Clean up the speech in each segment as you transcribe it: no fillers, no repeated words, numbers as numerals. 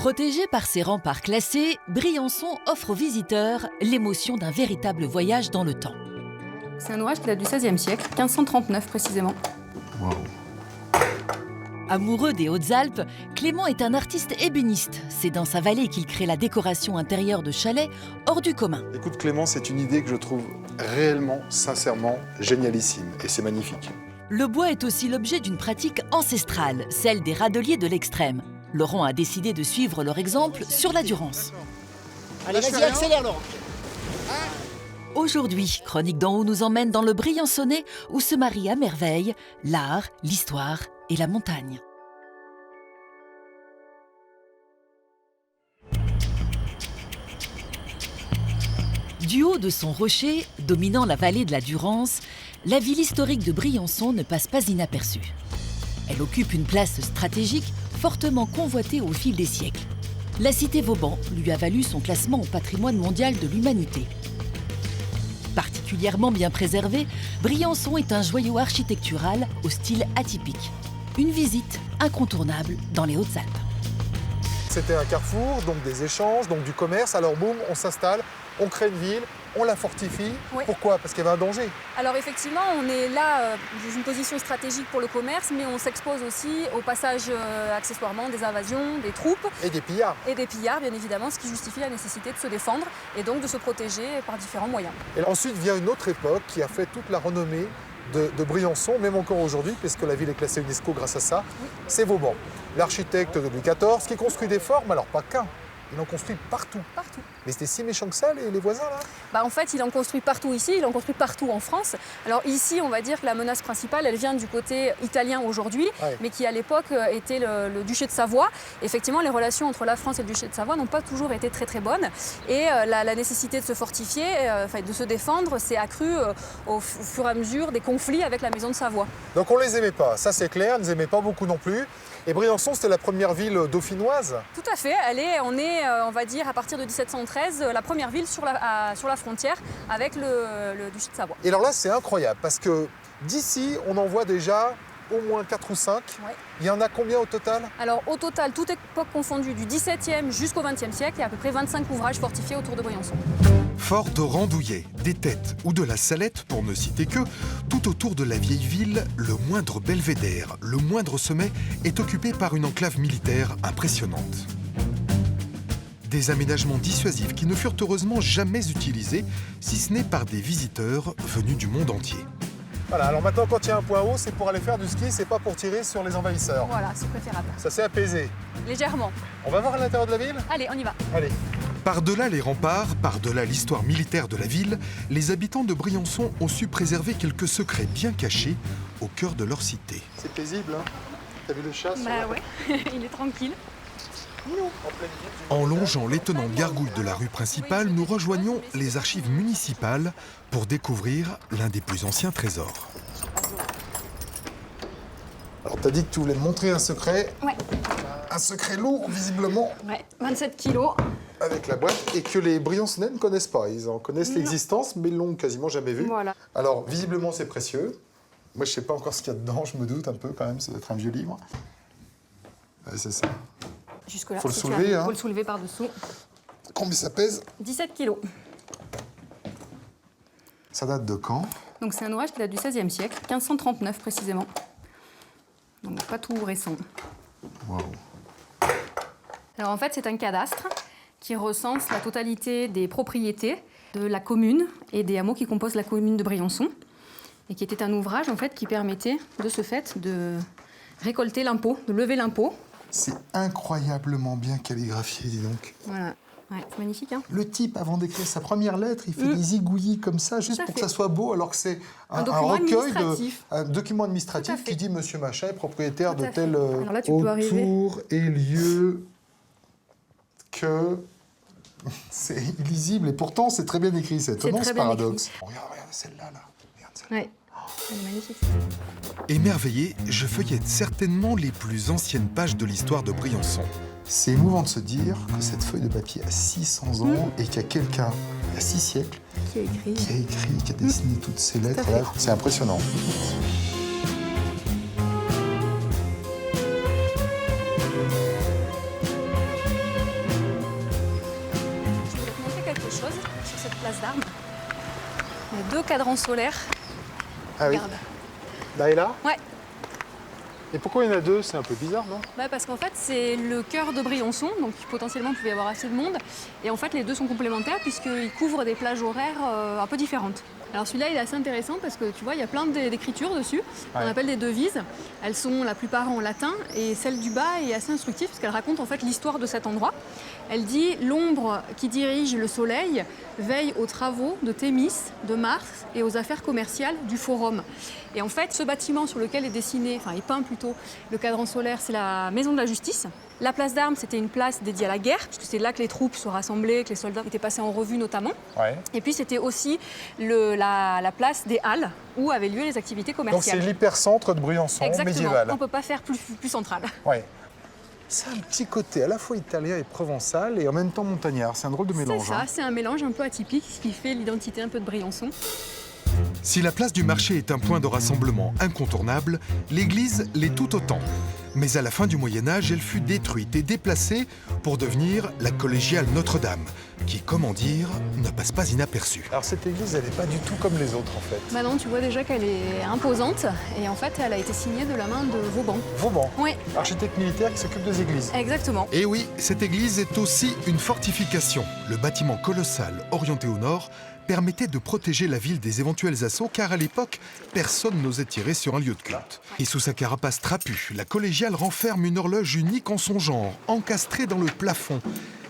Protégé par ses remparts classés, Briançon offre aux visiteurs l'émotion d'un véritable voyage dans le temps. C'est un ouvrage qui date du XVIe siècle, 1539 précisément. Wow. Amoureux des Hautes-Alpes, Clément est un artiste ébéniste. C'est dans sa vallée qu'il crée la décoration intérieure de chalets hors du commun. Écoute Clément, c'est une idée que je trouve réellement, sincèrement, génialissime. Et c'est magnifique. Le bois est aussi l'objet d'une pratique ancestrale, celle des râteliers de l'Extrême. Laurent a décidé de suivre leur exemple sur la Durance. Allez, vas-y, accélère, Laurent. Aujourd'hui, Chronique d'en haut nous emmène dans le Briançonnais où se marient à merveille l'art, l'histoire et la montagne. Du haut de son rocher, dominant la vallée de la Durance, la ville historique de Briançon ne passe pas inaperçue. Elle occupe une place stratégique fortement convoitée au fil des siècles. La cité Vauban lui a valu son classement au patrimoine mondial de l'humanité. Particulièrement bien préservé, Briançon est un joyau architectural au style atypique. Une visite incontournable dans les Hautes-Alpes. C'était un carrefour, donc des échanges, donc du commerce. Alors boum, on s'installe, on crée une ville, on la fortifie. Oui. Pourquoi? Parce qu'il y avait un danger. Alors effectivement, on est là dans une position stratégique pour le commerce, mais on s'expose aussi au passage accessoirement des invasions, des troupes. Et des pillards. Et des pillards, bien évidemment, ce qui justifie la nécessité de se défendre et donc de se protéger par différents moyens. Et ensuite vient une autre époque qui a fait toute la renommée de Briançon, même encore aujourd'hui, puisque la ville est classée UNESCO grâce à ça, c'est Vauban. L'architecte de Louis XIV qui construit des forts, mais alors pas qu'un, il en construit partout. Partout. Mais c'était si méchant que ça, les voisins, là? En fait, il en construit partout ici, il en construit partout en France. Alors ici, on va dire que la menace principale, elle vient du côté italien aujourd'hui, Ouais. mais qui à l'époque était le duché de Savoie. Effectivement, les relations entre la France et le duché de Savoie n'ont pas toujours été très très bonnes. Et la nécessité de se fortifier, de se défendre, s'est accrue au fur et à mesure des conflits avec la maison de Savoie. Donc on les aimait pas, ça c'est clair, on ne les aimait pas beaucoup non plus. Et Briançon, c'était la première ville dauphinoise. Tout à fait, on est, on va dire, à partir de 1713, la première ville sur la frontière avec le duché de Savoie. Et alors là, c'est incroyable, parce que d'ici, on en voit déjà au moins 4 ou 5. Ouais. Il y en a combien au total? Alors au total, toute époque confondue, du XVIIe jusqu'au XXe siècle, il y a à peu près 25 ouvrages fortifiés autour de Briançon. Fort de Randouillet, des Têtes ou de la Salette, pour ne citer que, tout autour de la vieille ville, le moindre belvédère, le moindre sommet est occupé par une enclave militaire impressionnante. Des aménagements dissuasifs qui ne furent heureusement jamais utilisés, si ce n'est par des visiteurs venus du monde entier. Voilà, alors maintenant, quand il y a un point haut, c'est pour aller faire du ski, c'est pas pour tirer sur les envahisseurs. Voilà, c'est préférable. Ça s'est apaisé. Légèrement. On va voir à l'intérieur de la ville? Allez, on y va. Allez. Par-delà les remparts, par-delà l'histoire militaire de la ville, les habitants de Briançon ont su préserver quelques secrets bien cachés au cœur de leur cité. C'est paisible, hein? T'as vu le chat sur Bah ouais, il est tranquille. En longeant l'étonnante gargouille de la rue principale, nous rejoignons les archives municipales pour découvrir l'un des plus anciens trésors. Alors t'as dit que tu voulais me montrer un secret. Ouais. Un secret lourd, visiblement, Ouais, 27 kilos. avec la boîte, et que les Briançonnais ne connaissent pas. Ils en connaissent l'existence, mais ils l'ont quasiment jamais vu. Voilà. Alors, visiblement, c'est précieux. Moi, je sais pas encore ce qu'il y a dedans, je me doute un peu quand même, ça doit être un vieux livre. Ouais, c'est ça. Jusque-là. Faut le si tu soulever, as- hein. Faut le soulever par-dessous. Combien ça pèse? 17 kilos. Ça date de quand? Donc c'est un ouvrage qui date du XVIe siècle, 1539 précisément. Donc pas tout récent. Waouh. Alors en fait, c'est un cadastre qui recense la totalité des propriétés de la commune et des hameaux qui composent la commune de Briançon. Et qui était un ouvrage en fait qui permettait de ce fait de récolter l'impôt, de lever l'impôt. C'est incroyablement bien calligraphié, dis donc. Voilà. Ouais, c'est magnifique, hein. Le type, avant d'écrire sa première lettre, il fait des zigouillis comme ça, juste Tout à pour que fait. ça soit beau, alors que c'est un document recueil administratif. un document Tout à administratif fait. qui dit Monsieur Machin est propriétaire Tout de à fait. tel Alors là, tu peux arriver. autour et lieu que... C'est illisible, et pourtant c'est très bien écrit, c'est étonnant très ce bien paradoxe. Regarde celle-là, là. Regarde celle-là. Ouais. Elle est magnifique. Émerveillé, je feuillette certainement les plus anciennes pages de l'histoire de Briançon. C'est émouvant de se dire que cette feuille de papier a 600 ans et qu'il y a quelqu'un, il y a 6 siècles, Qui a écrit. qui a écrit, qui a dessiné toutes ces à lettres-là. fait. C'est impressionnant. 2 cadrans solaires. Ah oui. Regarde. Là et là? Ouais. Et pourquoi il y en a 2? C'est un peu bizarre, non? Parce qu'en fait, c'est le cœur de Briançon, donc potentiellement il pouvait y avoir assez de monde. Et en fait, les deux sont complémentaires puisqu'ils couvrent des plages horaires un peu différentes. Alors celui-là, il est assez intéressant parce que tu vois, il y a plein d'écritures dessus, qu'on appelle des devises. Elles sont la plupart en latin et celle du bas est assez instructive parce qu'elle raconte en fait l'histoire de cet endroit. Elle dit « L'ombre qui dirige le soleil veille aux travaux de Thémis, de Mars et aux affaires commerciales du Forum ». Et en fait, ce bâtiment sur lequel est dessiné, enfin est peint plutôt, le cadran solaire, c'est la maison de la justice. La place d'armes, c'était une place dédiée à la guerre, puisque c'est là que les troupes se rassemblaient, que les soldats étaient passés en revue notamment. Ouais. Et puis c'était aussi la place des halles, où avaient lieu les activités Donc commerciales. c'est l'hypercentre de Briançon, Exactement, médiéval. on ne peut pas faire plus central. Ouais. C'est un petit côté à la fois italien et provençal et en même temps montagnard. C'est un drôle de mélange. C'est ça, c'est un mélange un peu atypique, ce qui fait l'identité un peu de Briançon. Si la place du marché est un point de rassemblement incontournable, l'église l'est tout autant. Mais à la fin du Moyen-Âge, elle fut détruite et déplacée pour devenir la collégiale Notre-Dame, qui, comment dire, ne passe pas inaperçue. Alors cette église, elle n'est pas du tout comme les autres en fait. Maintenant, tu vois déjà qu'elle est imposante et en fait, elle a été signée de la main de Vauban. Vauban, Oui, architecte militaire qui s'occupe des églises. exactement. Et oui, cette église est aussi une fortification. Le bâtiment colossal, orienté au nord, permettait de protéger la ville des éventuels assauts, car à l'époque, personne n'osait tirer sur un lieu de culte. Et sous sa carapace trapue, la collégiale renferme une horloge unique en son genre, encastrée dans le plafond,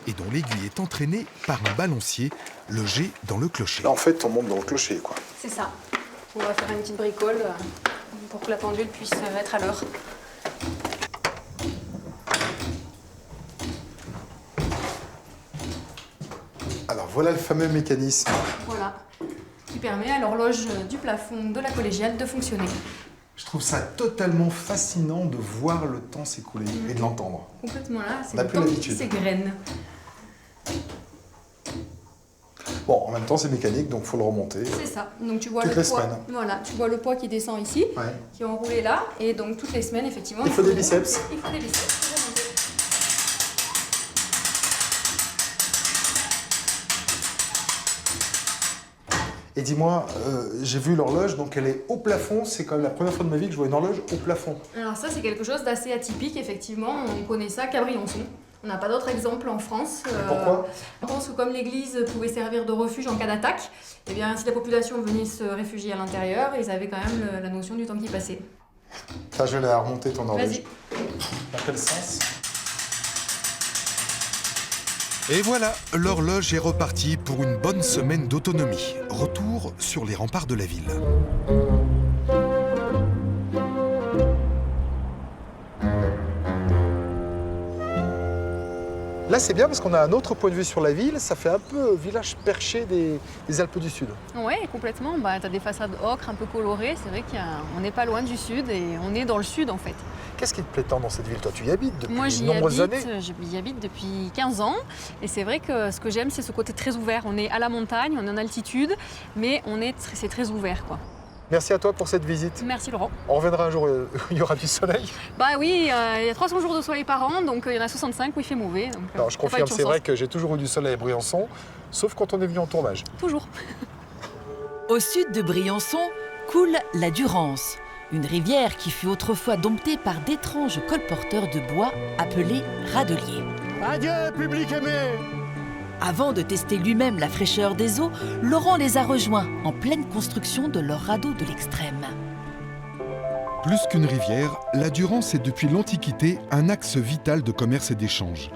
et dont l'aiguille est entraînée par un balancier logé dans le clocher. Là en fait, on monte dans le clocher quoi. C'est ça. On va faire une petite bricole pour que la pendule puisse être à l'heure. Alors voilà le fameux mécanisme. Voilà, qui permet à l'horloge du plafond de la collégiale de fonctionner. Je trouve ça totalement fascinant de voir le temps s'écouler et de l'entendre. Complètement là, On c'est a le plus temps qui l'habitude. s'égrène. Bon, en même temps c'est mécanique donc il faut le remonter. C'est ça. Donc tu vois Toutes le les poids. semaines. Voilà, tu vois le poids qui descend ici, Ouais. qui est enroulé là, et donc toutes les semaines effectivement. Il faut des biceps. Il faut des biceps. pour remonter. Et dis-moi, j'ai vu l'horloge, donc elle est au plafond. C'est quand même la première fois de ma vie que je vois une horloge au plafond. Alors ça c'est quelque chose d'assez atypique effectivement. On connaît ça qu'à Briançon. On n'a pas d'autres exemples en France. Pourquoi? Je pense que comme l'église pouvait servir de refuge en cas d'attaque, eh bien, si la population venait se réfugier à l'intérieur, ils avaient quand même la notion du temps qui passait. Ça, je vais la remonter ton horloge. Vas-y. Dans quel sens? Et voilà, l'horloge est repartie pour une bonne semaine d'autonomie. Retour sur les remparts de la ville. Là, c'est bien parce qu'on a un autre point de vue sur la ville. Ça fait un peu village perché des Alpes du Sud. Oui, complètement. Tu as des façades ocre un peu colorées. C'est vrai qu'on n'est pas loin du sud et on est dans le sud en fait. Qu'est-ce qui te plaît tant dans cette ville? Toi, tu y habites depuis Moi, de j'y nombreuses années. j'y habite depuis 15 ans. Et c'est vrai que ce que j'aime, c'est ce côté très ouvert. On est à la montagne, on est en altitude, mais c'est très ouvert, quoi. Merci à toi pour cette visite. Merci Laurent. On reviendra un jour où il y aura du soleil. Bah oui, il y a 300 jours de soleil par an, donc il y en a 65 où il fait mauvais. Donc, Alors, je faut pas confirme, être c'est chanceuse. vrai que j'ai toujours eu du soleil à Briançon, sauf quand on est venu en tournage. Toujours. Au sud de Briançon coule la Durance, une rivière qui fut autrefois domptée par d'étranges colporteurs de bois appelés radeliers. Adieu, public aimé! Avant de tester lui-même la fraîcheur des eaux, Laurent les a rejoints en pleine construction de leur radeau de l'extrême. Plus qu'une rivière, la Durance est depuis l'Antiquité un axe vital de commerce et d'échange.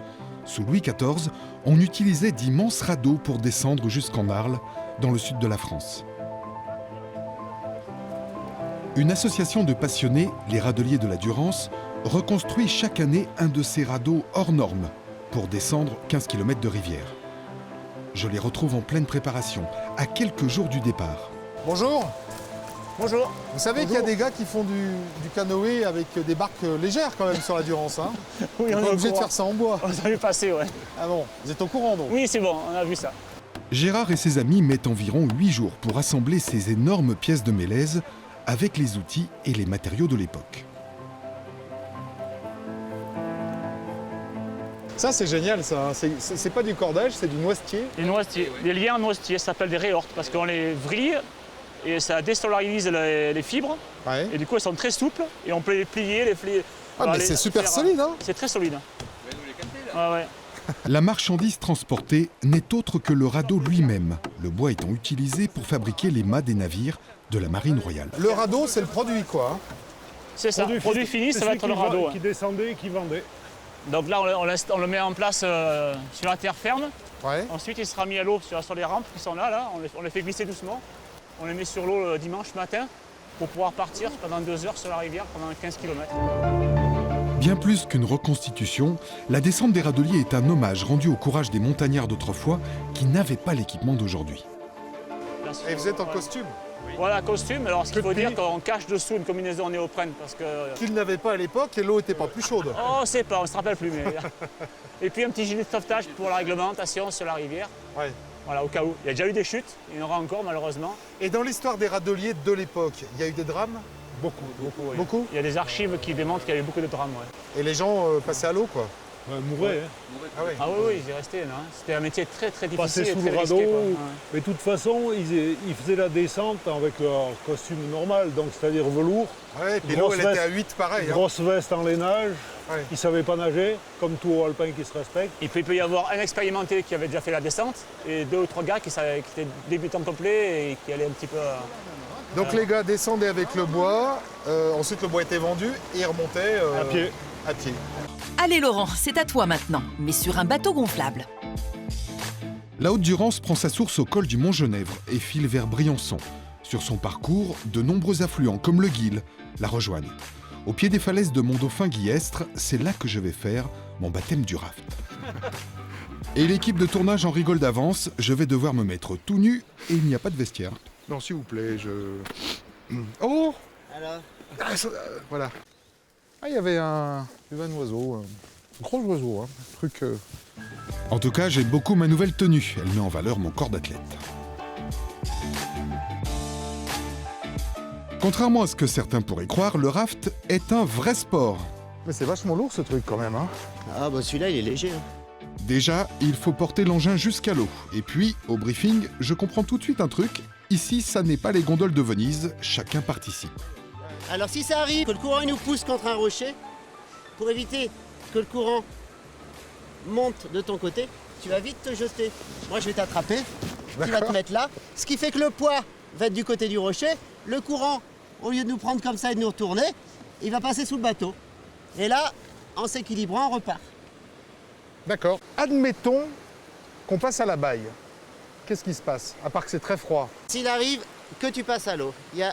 Sous Louis XIV, on utilisait d'immenses radeaux pour descendre jusqu'en Arles, dans le sud de la France. Une association de passionnés, les Radeliers de la Durance, reconstruit chaque année un de ces radeaux hors normes pour descendre 15 km de rivière. Je les retrouve en pleine préparation, à quelques jours du départ. Bonjour. Bonjour. Vous savez qu'il y a des gars qui font du canoë avec des barques légères quand même sur la Durance. Hein. Oui, On on est est obligé au de courant. faire ça en bois. On a vu passer, ouais. Ah bon, vous êtes au courant donc? Oui, c'est bon, on a vu ça. Gérard et ses amis mettent environ 8 jours pour assembler ces énormes pièces de mélèze avec les outils et les matériaux de l'époque. Ça c'est génial ça, c'est pas du cordage, c'est du noisetier. Les noisetiers, les liens en noisetier, ça s'appelle des réhortes parce qu'on les vrille et ça désolarise les fibres. Ouais. Et du coup, elles sont très souples et on peut les plier, les plier. Ah, mais c'est super solide, hein? C'est très solide. Ah ouais. La marchandise transportée n'est autre que le radeau lui-même, le bois étant utilisé pour fabriquer les mâts des navires de la Marine royale. Le radeau, c'est le produit, quoi. Hein. C'est ça. Produit fini, ça va être le radeau. Qui descendait et qui vendait. Donc là, on le met en place sur la terre ferme. Ouais. Ensuite, il sera mis à l'eau sur les rampes qui sont là. On les fait glisser doucement. On les met sur l'eau le dimanche matin pour pouvoir partir pendant 2 heures sur la rivière, pendant 15 km. Bien plus qu'une reconstitution, la descente des râteliers est un hommage rendu au courage des montagnards d'autrefois qui n'avaient pas l'équipement d'aujourd'hui. Et vous êtes en costume? Voilà, costume. Alors, ce qu'il faut Petit. dire qu'on cache dessous une combinaison en néoprène parce que... Qu'ils n'avaient pas à l'époque et l'eau n'était pas plus chaude. Oh, on sait pas, on se rappelle plus. Mais... Et puis un petit gilet de sauvetage pour la réglementation sur la rivière. Ouais. Voilà, au cas où. Il y a déjà eu des chutes, il y en aura encore malheureusement. Et dans l'histoire des râteliers de l'époque, il y a eu des drames? Beaucoup, oui. Beaucoup? Il y a des archives qui démontrent qu'il y a eu beaucoup de drames. Ouais. Et les gens passaient à l'eau, quoi. Mourait, hein. Ah ouais. Ah oui, ils y restaient. Hein. C'était un métier très très difficile. Passer et sous très le risqué, radeau. quoi. Ouais. Mais de toute façon, ils faisaient la descente avec leur costume normal, donc c'est-à-dire velours, Ouais, et puis l'eau, elle était à 8 pareil. Hein. grosse veste en lainage. Ouais. Ils ne savaient pas nager, comme tout haut alpin qui se respecte. Et puis il peut y avoir un expérimenté qui avait déjà fait la descente et 2 ou 3 gars qui étaient débutants complets et qui allaient un petit peu... Donc les gars descendaient avec le bois, ensuite le bois était vendu et ils remontaient À pied. À pied. Allez Laurent, c'est à toi maintenant, mais sur un bateau gonflable. La Haute-Durance prend sa source au col du Mont-Genèvre et file vers Briançon. Sur son parcours, de nombreux affluents comme le Guil la rejoignent. Au pied des falaises de Mont-Dauphin-Guillestre, c'est là que je vais faire mon baptême du raft. Et l'équipe de tournage en rigole d'avance, je vais devoir me mettre tout nu et il n'y a pas de vestiaire. Non, s'il vous plaît, je... Oh! Alors, Voilà. Ah, il y avait un oiseau, un gros oiseau, hein. Un truc... En tout cas, j'aime beaucoup ma nouvelle tenue. Elle met en valeur mon corps d'athlète. Contrairement à ce que certains pourraient croire, le raft est un vrai sport. Mais c'est vachement lourd ce truc quand même, hein. ah bah celui-là il est léger. Hein. Déjà, il faut porter l'engin jusqu'à l'eau. Et puis, au briefing, je comprends tout de suite un truc. Ici, ça n'est pas les gondoles de Venise, chacun participe. Alors si ça arrive que le courant il nous pousse contre un rocher, pour éviter que le courant monte de ton côté, tu vas vite te jeter. Moi je vais t'attraper, tu vas te mettre là, ce qui fait que le poids va être du côté du rocher, le courant, au lieu de nous prendre comme ça et de nous retourner, il va passer sous le bateau. Et là, en s'équilibrant, on repart. D'accord. Admettons qu'on passe à la baille. Qu'est-ce qui se passe? À part que c'est très froid. S'il arrive que tu passes à l'eau, il y a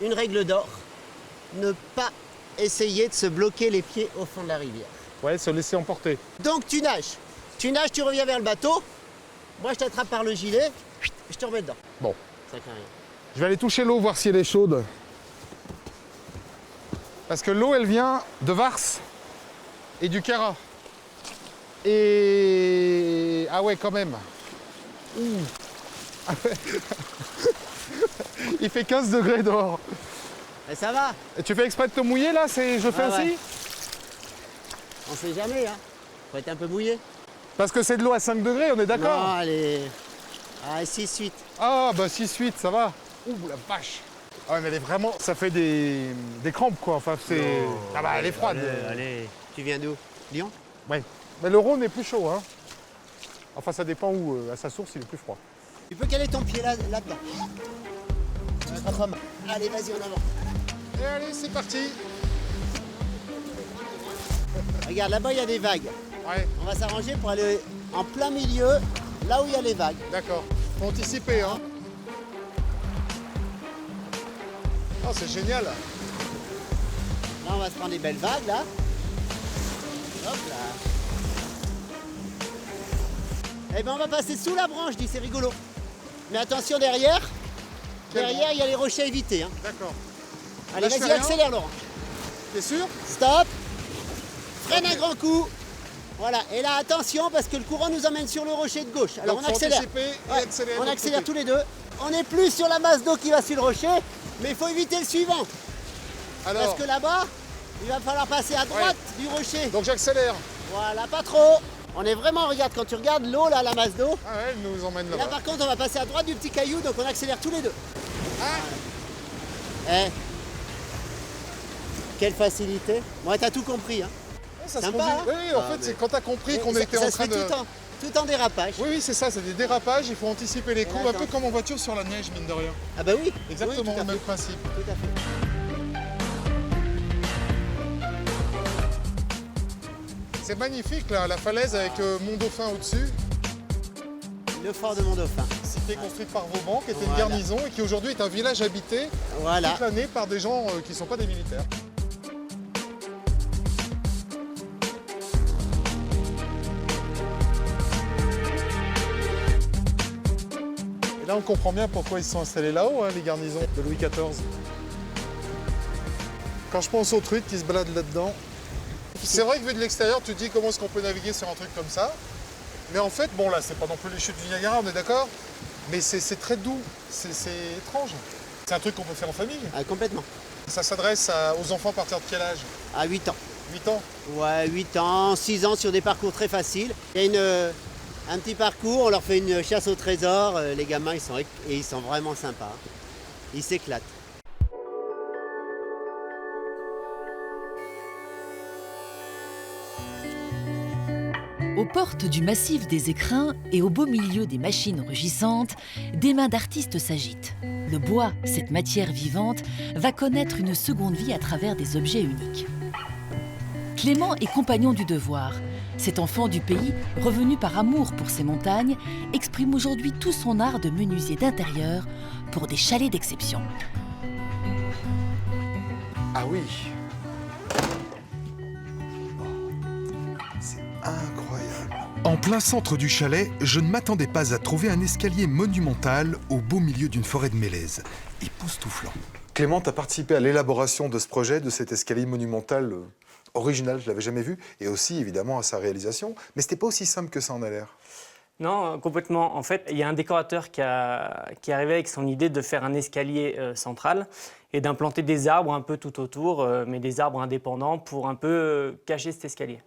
une règle d'or, ne pas essayer de se bloquer les pieds au fond de la rivière. Ouais, se laisser emporter. Donc tu nages, tu reviens vers le bateau, moi je t'attrape par le gilet, je te remets dedans. Bon. Ça craint rien. Je vais aller toucher l'eau, voir si elle est chaude. Parce que l'eau, elle vient de Vars et du Cara. Et... Ah ouais, quand même. Ouh. Ah ouais. Il fait 15 degrés dehors. Mais ça va, Et tu fais exprès de te mouiller là? Je fais Ah ouais. ainsi? on sait jamais, hein. Faut être un peu mouillé. Parce que c'est de l'eau à 5 degrés, on est d'accord? Non, allez. Ah, 6-8. Ah bah 6-8, ça va. Ouh la vache. Ah ouais, mais elle est vraiment... Ça fait des crampes quoi, enfin c'est... Ah bah elle est froide. Allez. Tu viens d'où? Lyon? Ouais. Mais le Rhône est plus chaud, hein. Enfin ça dépend où, à sa source il est plus froid. Tu peux caler ton pied là-dedans. Allez, vas-y, en avant. Et allez, c'est parti. Regarde, là-bas, il y a des vagues. Ouais, On va s'arranger pour aller en plein milieu, là où il y a les vagues. d'accord. Faut anticiper, hein. Oh, c'est génial. Là, on va se prendre des belles vagues, là. Hop là. Eh ben, on va passer sous la branche, dis, c'est rigolo. Mais attention, derrière, il y a les rochers à éviter. Hein. D'accord. Allez, Lâche vas-y, rien. accélère, Laurent. T'es sûr? Stop. Freine un grand coup. Voilà, et là, attention, parce que le courant nous emmène sur le rocher de gauche. Alors, Donc, on faut accélère. anticiper et Ouais, accélérer de on l'autre accélère côté. tous les deux. On n'est plus sur la masse d'eau qui va sur le rocher, mais il faut éviter le suivant. Alors, Parce que là-bas, il va falloir passer à droite du rocher. donc j'accélère. Voilà, pas trop. On est vraiment, regarde, quand tu regardes l'eau, là, la masse d'eau. Ah ouais, elle nous emmène Et là, là-bas. par contre, on va passer à droite du petit caillou, donc on accélère tous les deux. Eh, quelle facilité. Bon, t'as tout compris, hein. Ça se Sympa, conduit. hein. Oui, en fait, c'est quand tu as compris qu'on Ça- était ça en se train fait de... tout en dérapage. Oui, c'est ça, c'est des dérapages, il faut anticiper les courbes, un attends. peu comme en voiture sur la neige, mine de rien. Ah bah oui. Exactement oui, tout à le même fait. principe. Tout à fait. C'est magnifique, là, la falaise avec Mont-Dauphin au-dessus. Le fort de Mont-Dauphin. Cité construite par Vauban, qui était une Voilà. garnison et qui aujourd'hui est un village habité Voilà. toute l'année par des gens qui ne sont pas des militaires. Et là, on comprend bien pourquoi ils se sont installés là-haut, hein, les garnisons de Louis XIV. Quand je pense aux truites qui se baladent là-dedans, c'est vrai que vu de l'extérieur, tu te dis comment est-ce qu'on peut naviguer sur un truc comme ça. Mais en fait, bon là, c'est pas non plus les chutes du Niagara, on est d'accord. Mais c'est très doux, c'est étrange. C'est un truc qu'on peut faire en famille. Ah, complètement. Ça s'adresse aux enfants à partir de quel âge? À 8 ans. 8 ans? Ouais, 8 ans, 6 ans sur des parcours très faciles. Il y a un petit parcours, on leur fait une chasse au trésor. Les gamins, ils sont vraiment sympas. Ils s'éclatent. Aux portes du massif des Écrins et au beau milieu des machines rugissantes, des mains d'artistes s'agitent. Le bois, cette matière vivante, va connaître une seconde vie à travers des objets uniques. Clément est compagnon du devoir. Cet enfant du pays, revenu par amour pour ses montagnes, exprime aujourd'hui tout son art de menuisier d'intérieur pour des chalets d'exception. Ah oui. C'est incroyable. En plein centre du chalet, je ne m'attendais pas à trouver un escalier monumental au beau milieu d'une forêt de mélèzes. Époustouflant. Clément, tu as participé à l'élaboration de ce projet, de cet escalier monumental original, je ne l'avais jamais vu, et aussi évidemment à sa réalisation. Mais c'était pas aussi simple que ça en a l'air. Non, complètement. En fait, il y a un décorateur qui est arrivé avec son idée de faire un escalier central et d'implanter des arbres un peu tout autour, mais des arbres indépendants pour un peu cacher cet escalier.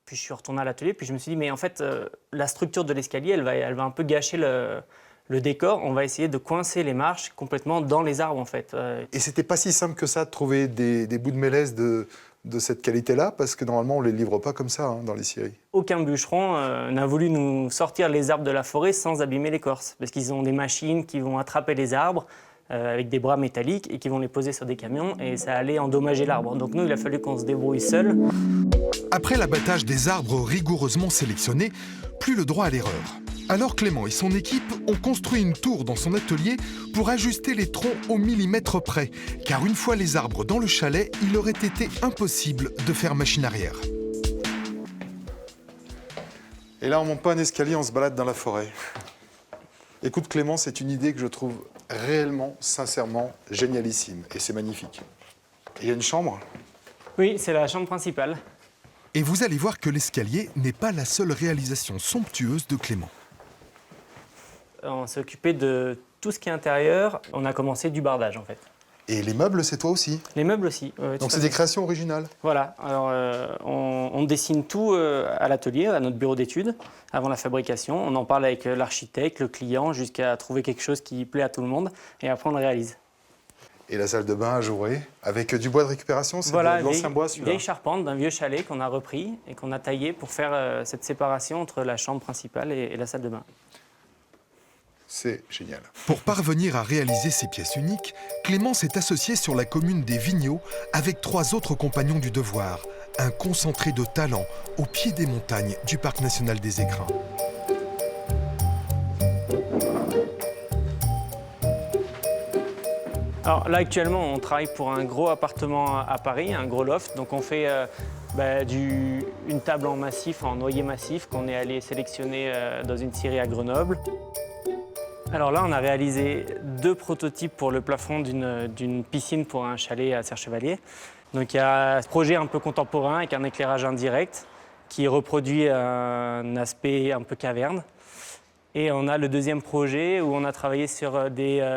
Puis je suis retourné à l'atelier, puis je me suis dit, mais en fait, la structure de l'escalier, elle va un peu gâcher le décor. On va essayer de coincer les marches complètement dans les arbres, en fait. Et c'était pas si simple que ça de trouver des bouts de mélèze de cette qualité-là, parce que normalement on les livre pas comme ça hein, dans les scieries. Aucun bûcheron n'a voulu nous sortir les arbres de la forêt sans abîmer l'écorce, parce qu'ils ont des machines qui vont attraper les arbres avec des bras métalliques et qui vont les poser sur des camions, et ça allait endommager l'arbre. Donc nous, il a fallu qu'on se débrouille seul. Après l'abattage des arbres rigoureusement sélectionnés, plus le droit à l'erreur. Alors Clément et son équipe ont construit une tour dans son atelier pour ajuster les troncs au millimètre près, car une fois les arbres dans le chalet, il aurait été impossible de faire machine arrière. Et là on monte pas un escalier, on se balade dans la forêt. Écoute Clément, c'est une idée que je trouve réellement, sincèrement, génialissime. Et c'est magnifique. Et il y a une chambre? Oui, c'est la chambre principale. Et vous allez voir que l'escalier n'est pas la seule réalisation somptueuse de Clément. On s'est occupé de tout ce qui est intérieur. On a commencé du bardage, en fait. Et les meubles, c'est toi aussi? Les meubles aussi. Donc c'est des créations originales? Voilà. Alors, on dessine tout à l'atelier, à notre bureau d'études, avant la fabrication. On en parle avec l'architecte, le client, jusqu'à trouver quelque chose qui plaît à tout le monde. Et après, on le réalise. Et la salle de bain ajourée, avec du bois de récupération, c'est Voilà, de l'ancien bois celui-là? vieille charpente d'un vieux chalet qu'on a repris et qu'on a taillé pour faire cette séparation entre la chambre principale et la salle de bain. C'est génial. Pour parvenir à réaliser ces pièces uniques, Clément s'est associé sur la commune des Vigneaux avec 3 autres compagnons du devoir, un concentré de talent au pied des montagnes du Parc national des Écrins. Alors là, actuellement, on travaille pour un gros appartement à Paris, un gros loft. Donc on fait une table en massif, en noyer massif, qu'on est allé sélectionner dans une scierie à Grenoble. Alors là, on a réalisé 2 prototypes pour le plafond d'une piscine pour un chalet à Serre-Chevalier. Donc il y a ce projet un peu contemporain avec un éclairage indirect qui reproduit un aspect un peu caverne. Et on a le deuxième projet où on a travaillé sur des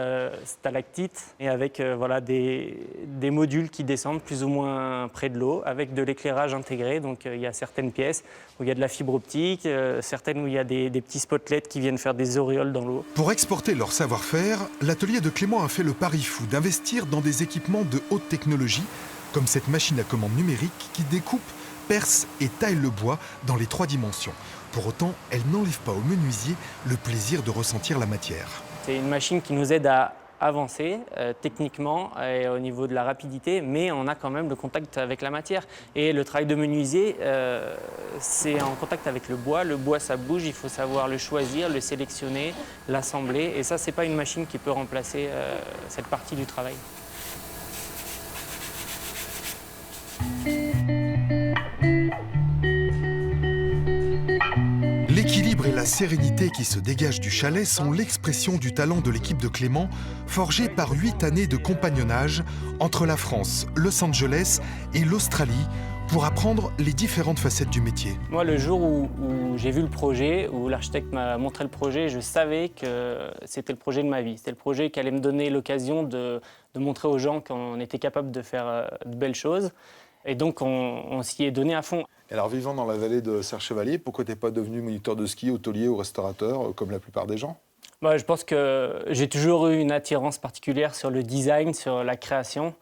stalactites et avec voilà, des modules qui descendent plus ou moins près de l'eau avec de l'éclairage intégré. Donc il y a certaines pièces où il y a de la fibre optique, certaines où il y a des petits spotlets qui viennent faire des auréoles dans l'eau. Pour exporter leur savoir-faire, l'atelier de Clément a fait le pari fou d'investir dans des équipements de haute technologie, comme cette machine à commande numérique qui découpe, perce et taille le bois dans les 3 dimensions. Pour autant, elle n'enlève pas au menuisier le plaisir de ressentir la matière. C'est une machine qui nous aide à avancer techniquement et au niveau de la rapidité, mais on a quand même le contact avec la matière. Et le travail de menuisier, c'est en contact avec le bois. Le bois, ça bouge, il faut savoir le choisir, le sélectionner, l'assembler. Et ça, c'est pas une machine qui peut remplacer cette partie du travail. L'équilibre et la sérénité qui se dégagent du chalet sont l'expression du talent de l'équipe de Clément, forgée par 8 années de compagnonnage entre la France, Los Angeles et l'Australie, pour apprendre les différentes facettes du métier. Moi, le jour où j'ai vu le projet, où l'architecte m'a montré le projet, je savais que c'était le projet de ma vie. C'était le projet qui allait me donner l'occasion de montrer aux gens qu'on était capable de faire de belles choses. Et donc, on s'y est donné à fond. Alors, vivant dans la vallée de Serre-Chevalier, pourquoi tu n'es pas devenu moniteur de ski, hôtelier ou restaurateur, comme la plupart des gens ? Je pense que j'ai toujours eu une attirance particulière sur le design, sur la création,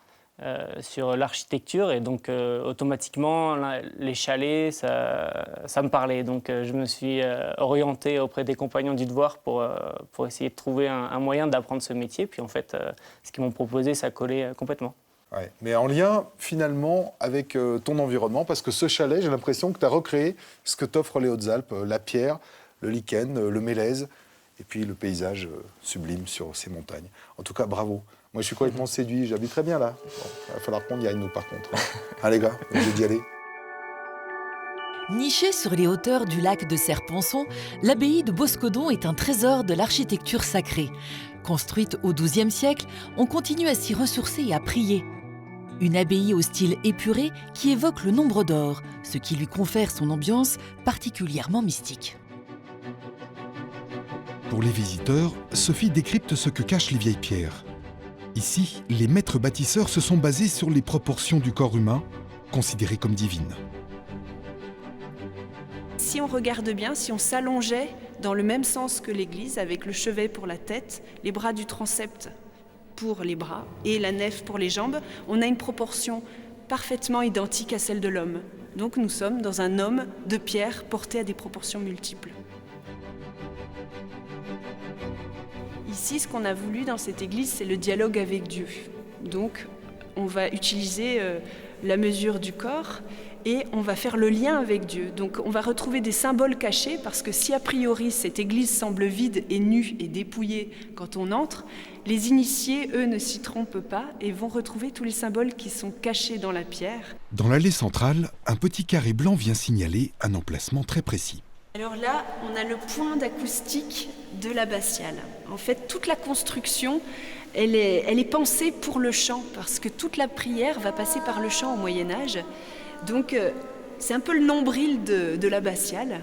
sur l'architecture. Et donc, automatiquement, les chalets, ça me parlait. Donc, je me suis orienté auprès des compagnons du devoir pour essayer de trouver un moyen d'apprendre ce métier. Puis, en fait, ce qu'ils m'ont proposé, ça collait complètement. Ouais, mais en lien finalement avec ton environnement, parce que ce chalet, j'ai l'impression que tu as recréé ce que t'offrent les Hautes-Alpes, la pierre, le lichen, le mélèze, et puis le paysage sublime sur ces montagnes. En tout cas, bravo. Moi, je suis complètement séduit, j'habiterais bien là. Bon, il va falloir qu'on y aille, nous, par contre. Hein, les gars, on est d'y aller. Nichée sur les hauteurs du lac de Serre-Ponçon, l'abbaye de Boscodon est un trésor de l'architecture sacrée. Construite au XIIe siècle, on continue à s'y ressourcer et à prier. Une abbaye au style épuré qui évoque le nombre d'or, ce qui lui confère son ambiance particulièrement mystique. Pour les visiteurs, Sophie décrypte ce que cachent les vieilles pierres. Ici, les maîtres bâtisseurs se sont basés sur les proportions du corps humain, considérées comme divines. Si on regarde bien, si on s'allongeait dans le même sens que l'église, avec le chevet pour la tête, les bras du transept pour les bras et la nef pour les jambes, on a une proportion parfaitement identique à celle de l'homme. Donc nous sommes dans un homme de pierre porté à des proportions multiples. Ici, ce qu'on a voulu dans cette église, c'est le dialogue avec Dieu. Donc on va utiliser la mesure du corps et on va faire le lien avec Dieu. Donc on va retrouver des symboles cachés, parce que si a priori cette église semble vide et nue et dépouillée quand on entre, les initiés, eux, ne s'y trompent pas et vont retrouver tous les symboles qui sont cachés dans la pierre. Dans l'allée centrale, un petit carré blanc vient signaler un emplacement très précis. Alors là, on a le point d'acoustique de l'abbatiale. En fait, toute la construction, elle est pensée pour le chant, parce que toute la prière va passer par le chant au Moyen-Âge. Donc, c'est un peu le nombril de l'abbatiale.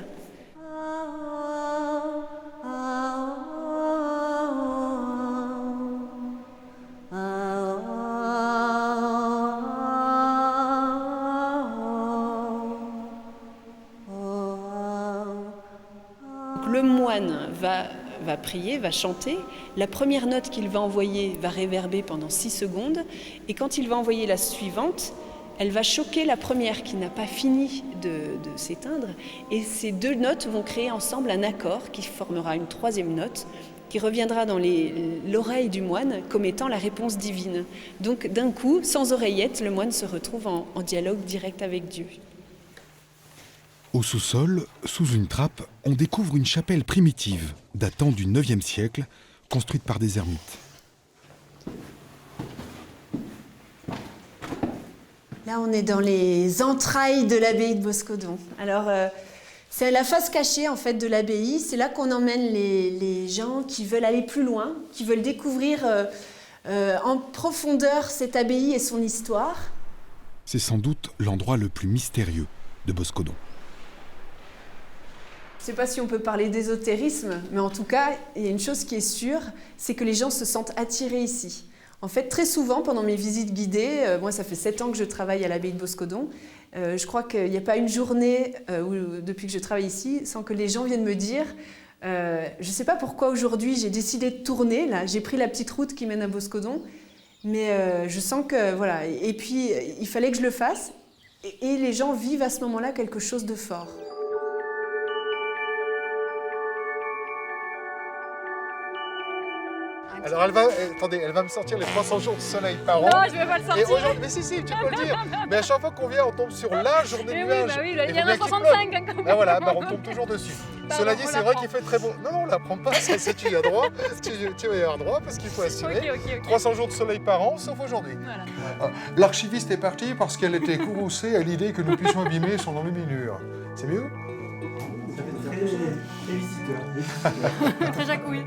Le moine va prier, va chanter. La première note qu'il va envoyer va réverber pendant 6 secondes. Et quand il va envoyer la suivante, elle va choquer la première qui n'a pas fini de s'éteindre. Et ces 2 notes vont créer ensemble un accord qui formera une 3e note qui reviendra dans l'oreille du moine comme étant la réponse divine. Donc d'un coup, sans oreillette, le moine se retrouve en dialogue direct avec Dieu. Au sous-sol, sous une trappe, on découvre une chapelle primitive, datant du IXe siècle, construite par des ermites. Là, on est dans les entrailles de l'abbaye de Boscodon. Alors, c'est la face cachée en fait de l'abbaye. C'est là qu'on emmène les gens qui veulent aller plus loin, qui veulent découvrir en profondeur cette abbaye et son histoire. C'est sans doute l'endroit le plus mystérieux de Boscodon. ne sais pas si on peut parler d'ésotérisme, mais en tout cas, il y a une chose qui est sûre, c'est que les gens se sentent attirés ici. En fait, très souvent, pendant mes visites guidées, moi ça fait 7 ans que je travaille à l'abbaye de Boscodon, je crois qu'il n'y a pas une journée depuis que je travaille ici sans que les gens viennent me dire je ne sais pas pourquoi aujourd'hui j'ai décidé de tourner, là j'ai pris la petite route qui mène à Boscodon, mais je sens que voilà, et puis il fallait que je le fasse et les gens vivent à ce moment-là quelque chose de fort. Alors elle va me sortir les 300 jours de soleil par an. Non, je ne vais pas le sortir. Et aujourd'hui, mais si, tu peux le dire. Mais à chaque fois qu'on vient, on tombe sur la journée de nuages. Oui, il y en a 65 quand même. Ah voilà, on tombe toujours dessus. Cela dit, c'est vrai qu'il fait très beau. Non, on la prend pas, ça tu y as droit. Tu vas y avoir droit parce qu'il faut assumer. Ok. 300 jours de soleil par an, sauf aujourd'hui. Voilà. L'archiviste est partie parce qu'elle était courroucée à l'idée que nous puissions abîmer son enluminure. C'est mieux? Très jacouille.